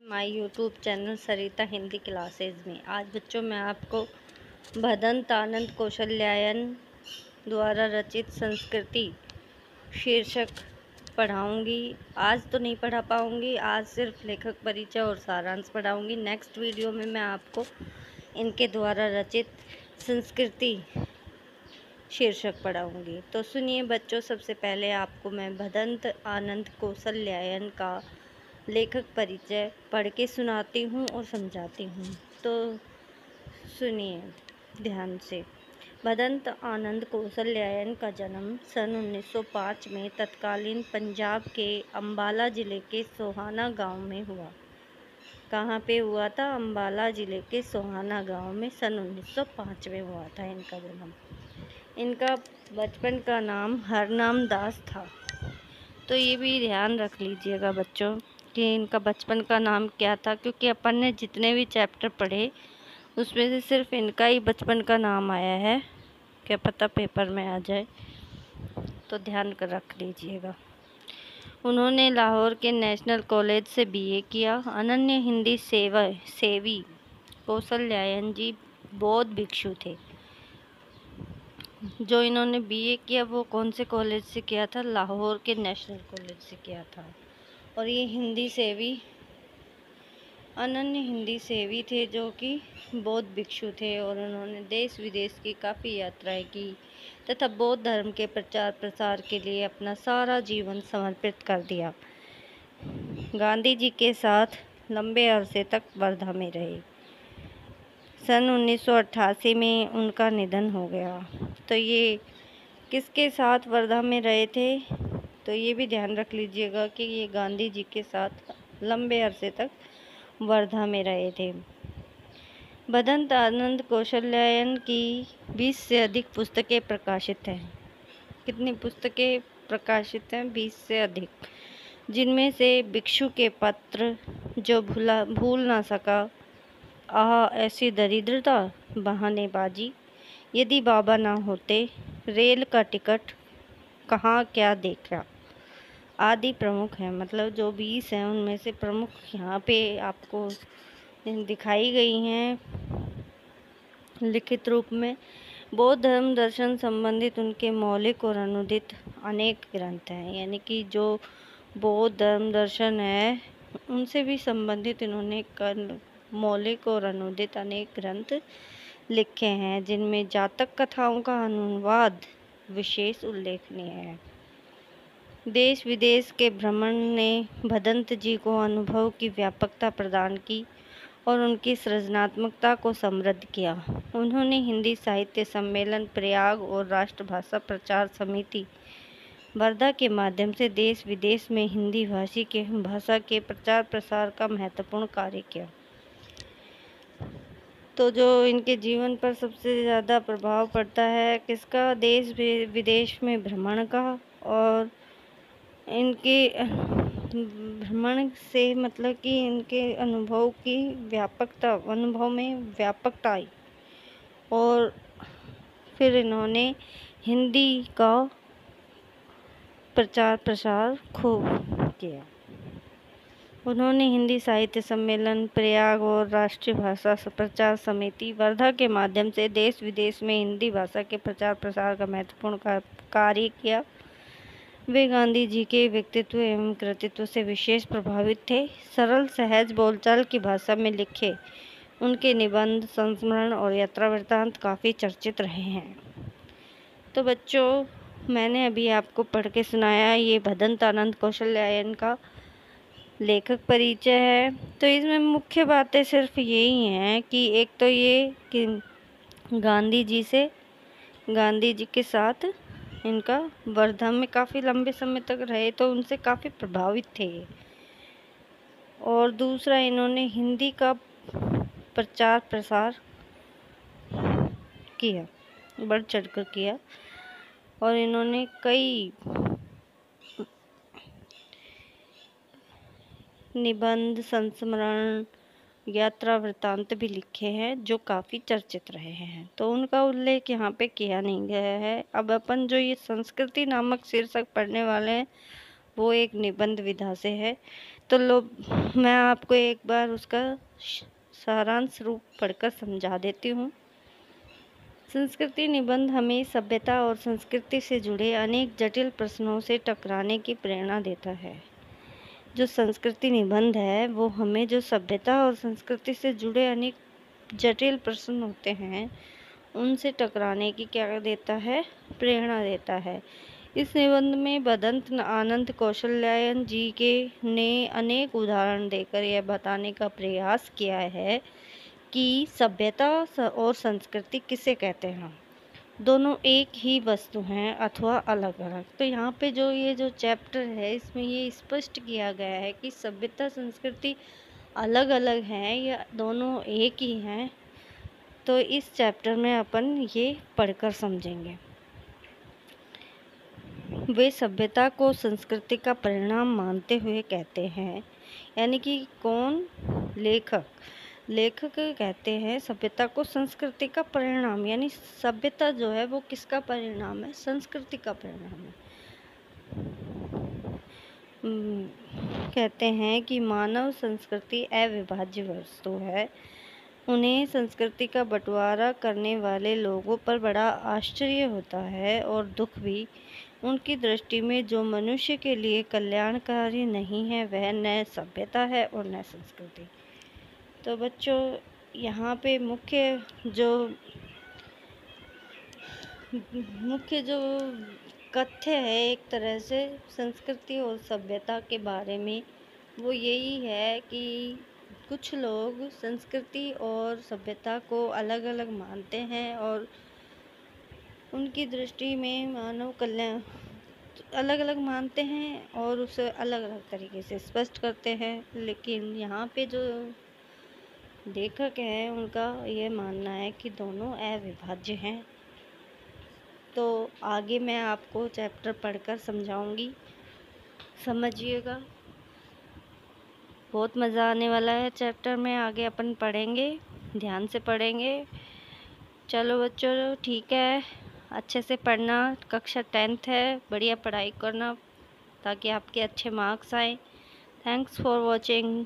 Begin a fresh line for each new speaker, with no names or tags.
My YouTube channel Sarita Hindi classes में आज बच्चों मैं आपको भदंत आनंद कौशल्यायन द्वारा रचित संस्कृति शीर्षक पढ़ाऊंगी। आज तो नहीं पढ़ा पाऊंगी, आज सिर्फ लेखक परिचय और सारांश पढ़ाऊंगी। नेक्स्ट वीडियो में मैं आपको इनके द्वारा रचित संस्कृति शीर्षक पढ़ाऊंगी। तो सुनिए बच्चों, सबसे पहले आपको मैं भदंत आनंद कौशल्यायन का लेखक परिचय पढ़ के सुनाती हूँ और समझाती हूँ। तो सुनिए ध्यान से। भदंत आनंद कौशल्यायन का जन्म सन 1905 में तत्कालीन पंजाब के अम्बाला ज़िले के सोहाना गांव में हुआ। कहाँ पे हुआ था? अम्बाला ज़िले के सोहाना गांव में सन 1905 में हुआ था इनका जन्म। इनका बचपन का नाम हरनाम दास था। तो ये भी ध्यान रख लीजिएगा बच्चों कि इनका बचपन का नाम क्या था, क्योंकि अपन ने जितने भी चैप्टर पढ़े उसमें से सिर्फ इनका ही बचपन का नाम आया है। क्या पता पेपर में आ जाए, तो ध्यान कर रख लीजिएगा। उन्होंने लाहौर के नेशनल कॉलेज से बीए किया। अनन्य हिंदी सेवी कौशल्यायन जी बौद्ध भिक्षु थे। जो इन्होंने बीए किया वो कौन से कॉलेज से किया था? लाहौर के नेशनल कॉलेज से किया था। और ये अनन्य हिंदी सेवी थे, जो कि बौद्ध भिक्षु थे, और उन्होंने देश विदेश की काफ़ी यात्राएं की तथा बौद्ध धर्म के प्रचार प्रसार के लिए अपना सारा जीवन समर्पित कर दिया। गांधी जी के साथ लंबे अरसे तक वर्धा में रहे। सन 1988 में उनका निधन हो गया। तो ये किसके साथ वर्धा में रहे थे? तो ये भी ध्यान रख लीजिएगा कि ये गांधी जी के साथ लंबे अरसे तक वर्धा में रहे थे। भदंत आनंद कौशल्यायन की 20 से अधिक पुस्तकें प्रकाशित हैं। कितनी पुस्तकें प्रकाशित हैं? 20 से अधिक, जिनमें से भिक्षु के पत्र, जो भूल ना सका, आह ऐसी दरिद्रता, बहानेबाजी, यदि बाबा ना होते, रेल का टिकट, कहाँ क्या देखा आदि प्रमुख हैं। मतलब जो 20 हैं उनमें से प्रमुख यहाँ पे आपको दिखाई गई हैं लिखित रूप में। बौद्ध धर्म दर्शन संबंधित उनके मौलिक और अनुदित अनेक ग्रंथ हैं। यानी कि जो बौद्ध धर्म दर्शन है उनसे भी संबंधित इन्होंने मौलिक और अनुदित अनेक ग्रंथ लिखे हैं, जिनमें जातक कथाओं का अनुवाद विशेष उल्लेखनीय है। देश विदेश के भ्रमण ने भदंत जी को अनुभव की व्यापकता प्रदान की और उनकी सृजनात्मकता को समृद्ध किया। उन्होंने हिंदी साहित्य सम्मेलन प्रयाग और राष्ट्रभाषा प्रचार समिति वर्धा के माध्यम से देश विदेश में हिंदी भाषा के प्रचार प्रसार का महत्वपूर्ण कार्य किया। तो जो इनके जीवन पर सबसे ज़्यादा प्रभाव पड़ता है किसका? देश विदेश में भ्रमण का। और इनके भ्रमण से मतलब कि इनके अनुभव में व्यापकता आई, और फिर इन्होंने हिंदी का प्रचार प्रसार खूब किया। उन्होंने हिंदी साहित्य सम्मेलन प्रयाग और राष्ट्रीय भाषा प्रचार समिति वर्धा के माध्यम से देश विदेश में हिंदी भाषा के प्रचार प्रसार का महत्वपूर्ण कार्य किया। वे गांधी जी के व्यक्तित्व एवं कृतित्व से विशेष प्रभावित थे। सरल सहज बोलचाल की भाषा में लिखे उनके निबंध, संस्मरण और यात्रा वृत्तांत काफ़ी चर्चित रहे हैं। तो बच्चों, मैंने अभी आपको पढ़ के सुनाया ये भदंत आनंद कौशल्यायन का लेखक परिचय है। तो इसमें मुख्य बातें सिर्फ यही हैं कि एक तो ये कि गांधी जी के साथ इनका वर्धा में काफ़ी लंबे समय तक रहे, तो उनसे काफ़ी प्रभावित थे ये। और दूसरा, इन्होंने हिंदी का प्रचार प्रसार किया, बढ़ चढ़कर किया, और इन्होंने कई निबंध, संस्मरण, यात्रा वृत्तांत भी लिखे हैं जो काफ़ी चर्चित रहे हैं। तो उनका उल्लेख यहाँ पे किया नहीं गया है। अब अपन जो ये संस्कृति नामक शीर्षक पढ़ने वाले हैं वो एक निबंध विधा से है। तो लो, मैं आपको एक बार उसका सारांश रूप पढ़कर समझा देती हूँ। संस्कृति निबंध हमें सभ्यता और संस्कृति से जुड़े अनेक जटिल प्रश्नों से टकराने की प्रेरणा देता है। जो संस्कृति निबंध है वो हमें जो सभ्यता और संस्कृति से जुड़े अनेक जटिल प्रश्न होते हैं उनसे टकराने की क्या देता है, प्रेरणा देता है। इस निबंध में भदंत आनंद कौशल्यायन जी के ने अनेक उदाहरण देकर यह बताने का प्रयास किया है कि सभ्यता और संस्कृति किसे कहते हैं। दोनों एक ही वस्तु हैं अथवा अलग अलग। तो यहाँ पे जो ये जो चैप्टर है इसमें ये स्पष्ट किया गया है कि सभ्यता संस्कृति अलग अलग हैं या दोनों एक ही हैं। तो इस चैप्टर में अपन ये पढ़कर समझेंगे। वे सभ्यता को संस्कृति का परिणाम मानते हुए कहते हैं, यानी कि कौन, लेखक कहते हैं सभ्यता को संस्कृति का परिणाम, यानी सभ्यता जो है वो किसका परिणाम है, संस्कृति का परिणाम है। कहते हैं कि मानव संस्कृति अविभाज्य वस्तु है। उन्हें संस्कृति का बंटवारा करने वाले लोगों पर बड़ा आश्चर्य होता है और दुख भी। उनकी दृष्टि में जो मनुष्य के लिए कल्याणकारी नहीं है वह न सभ्यता है और न संस्कृति। तो बच्चों, यहाँ पे मुख्य जो कथ्य है एक तरह से संस्कृति और सभ्यता के बारे में, वो यही है कि कुछ लोग संस्कृति और सभ्यता को अलग अलग मानते हैं और उनकी दृष्टि में मानव कल्याण अलग अलग मानते हैं और उसे अलग अलग तरीके से स्पष्ट करते हैं। लेकिन यहाँ पे जो लेखक हैं उनका ये मानना है कि दोनों अविभाज्य हैं। तो आगे मैं आपको चैप्टर पढ़कर समझाऊंगी, समझिएगा। बहुत मज़ा आने वाला है चैप्टर में, आगे अपन पढ़ेंगे, ध्यान से पढ़ेंगे। चलो बच्चों, ठीक है, अच्छे से पढ़ना। कक्षा 10th है, बढ़िया पढ़ाई करना ताकि आपके अच्छे मार्क्स आए। Thanks for watching.